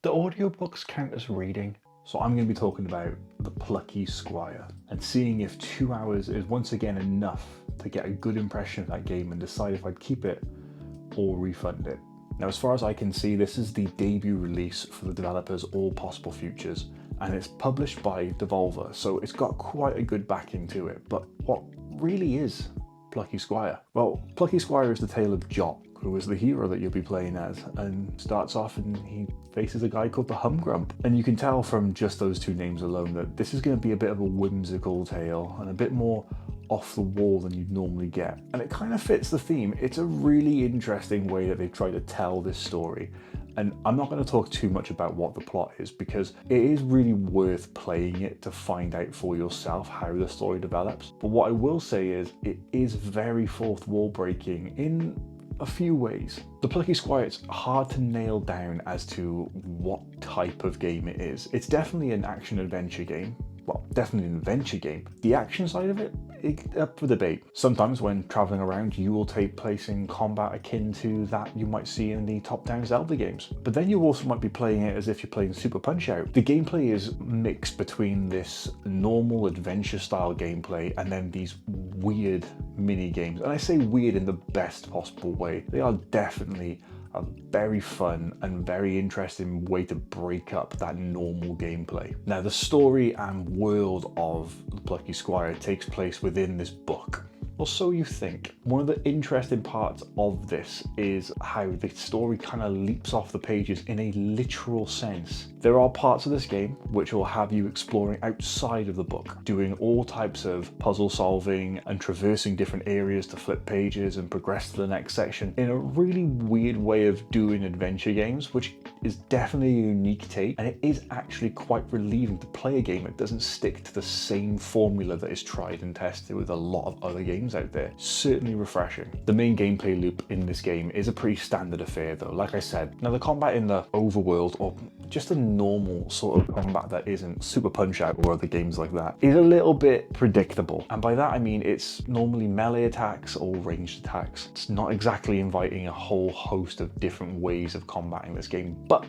The audiobooks count as reading, so I'm going to be talking about the Plucky Squire and seeing if 2 hours is once again enough to get a good impression of that game and decide if I'd keep it or refund it. Now, as far as I can see, this is the debut release for the developers All Possible Futures, and it's published by Devolver, so it's got quite a good backing to it. But what really is Plucky Squire? Well, Plucky Squire is the tale of Jock, who is the hero that you'll be playing as, and starts off and he faces a guy called the Humgrump. And you can tell from just those two names alone that this is going to be a bit of a whimsical tale and a bit more off the wall than you'd normally get. And it kind of fits the theme. It's a really interesting way that they've tried to tell this story. And I'm not going to talk too much about what the plot is because it is really worth playing it to find out for yourself how the story develops. But what I will say is it is very fourth wall breaking in a few ways. The Plucky Squire, it's hard to nail down as to what type of game it is. It's definitely an action-adventure game. Well, definitely an adventure game. The action side of it, up for debate. Sometimes when traveling around, you will take place in combat akin to that you might see in the top-down Zelda games. But then you also might be playing it as if you're playing Super Punch-Out. The gameplay is mixed between this normal adventure-style gameplay and then these weird mini-games. And I say weird in the best possible way. They are definitely a very fun and very interesting way to break up that normal gameplay. Now, the story and world of the Plucky Squire takes place within this book. Or so you think. One of the interesting parts of this is how the story kind of leaps off the pages in a literal sense. There are parts of this game which will have you exploring outside of the book, doing all types of puzzle solving and traversing different areas to flip pages and progress to the next section in a really weird way of doing adventure games, which is definitely a unique take, and it is actually quite relieving to play a game that doesn't stick to the same formula that is tried and tested with a lot of other games out there. Certainly refreshing. The main gameplay loop in this game is a pretty standard affair though, like I said. Now, the combat in the overworld, or just a normal sort of combat that isn't Super Punch-Out or other games like that, is a little bit predictable. And by that I mean it's normally melee attacks or ranged attacks. It's not exactly inviting a whole host of different ways of combating this game, but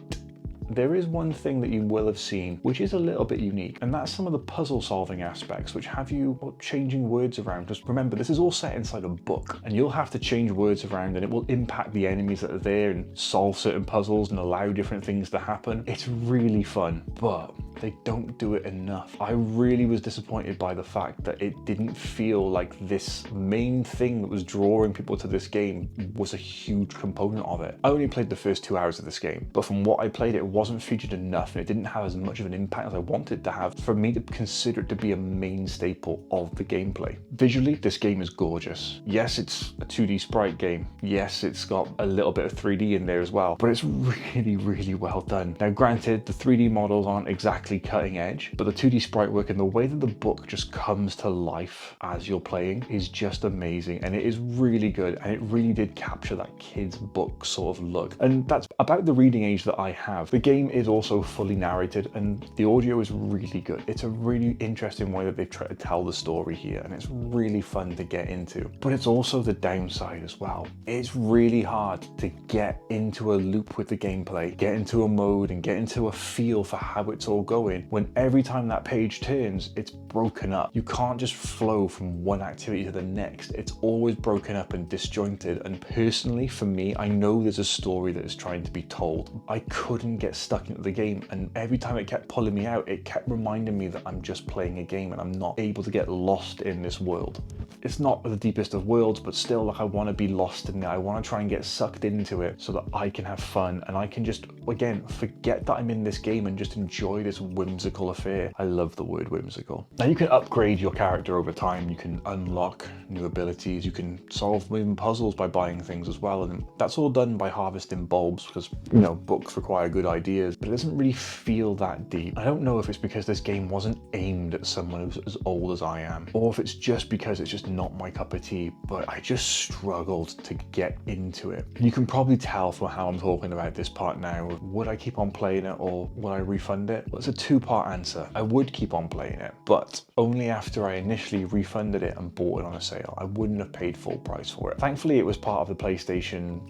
there is one thing that you will have seen which is a little bit unique, and that's some of the puzzle solving aspects which have you changing words around. Just remember, this is all set inside a book and you'll have to change words around and it will impact the enemies that are there and solve certain puzzles and allow different things to happen. It's really fun, but they don't do it enough. I really was disappointed by the fact that it didn't feel like this main thing that was drawing people to this game was a huge component of it. I only played the first 2 hours of this game, but from what I played, it wasn't featured enough and it didn't have as much of an impact as I wanted to have for me to consider it to be a main staple of the gameplay. Visually, this game is gorgeous. Yes, it's a 2D sprite game. Yes, it's got a little bit of 3D in there as well, but it's really, really well done. Now, granted, the 3D models aren't exactly cutting edge, but the 2D sprite work and the way that the book just comes to life as you're playing is just amazing, and it is really good, and it really did capture that kid's book sort of look. And that's about the reading age that I have. The game is also fully narrated and the audio is really good. It's a really interesting way that they've tried to tell the story here, and it's really fun to get into. But it's also the downside as well. It's really hard to get into a loop with the gameplay, get into a mode and get into a feel for how it's all going, when every time that page turns, it's broken up. You can't just flow from one activity to the next. It's always broken up and disjointed, and personally for me, I know there's a story that is trying to be told. I couldn't get stuck into the game, and every time it kept pulling me out, it kept reminding me that I'm just playing a game and I'm not able to get lost in this world. It's not the deepest of worlds, but still, like, I want to be lost in it. I want to try and get sucked into it so that I can have fun and I can just, again, forget that I'm in this game and just enjoy this whimsical affair. I love the word whimsical. Now, you can upgrade your character over time. You can unlock new abilities. You can solve even puzzles by buying things as well, and that's all done by harvesting bulbs because, you know, books require good ideas, but it doesn't really feel that deep. I don't know if it's because this game wasn't aimed at someone who's as old as I am, or if it's just because it's just not my cup of tea, but I just struggled to get into it. You can probably tell from how I'm talking about this part now, would I keep on playing it or would I refund it? Well, it's a two-part answer. I would keep on playing it, but only after I initially refunded it and bought it on a sale. I wouldn't have paid full price for it. Thankfully, it was part of the PlayStation,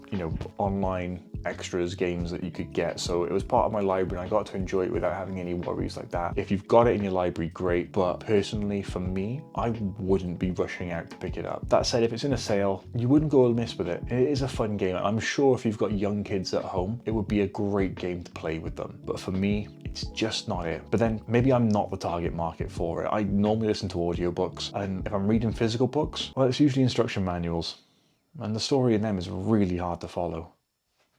online extras games that you could get. So it was part of my library and I got to enjoy it without having any worries like that. If you've got it in your library, great. But personally, for me, I wouldn't be rushing out to pick it up. That said, if it's in a sale, you wouldn't go amiss with it. It is a fun game. I'm sure if you've got young kids at home, it would be a great game to play with them. But for me, it's just not it. But then maybe I'm not the target market for it. I normally listen to audiobooks, and if I'm reading physical books, well, it's usually instruction manuals. And the story in them is really hard to follow.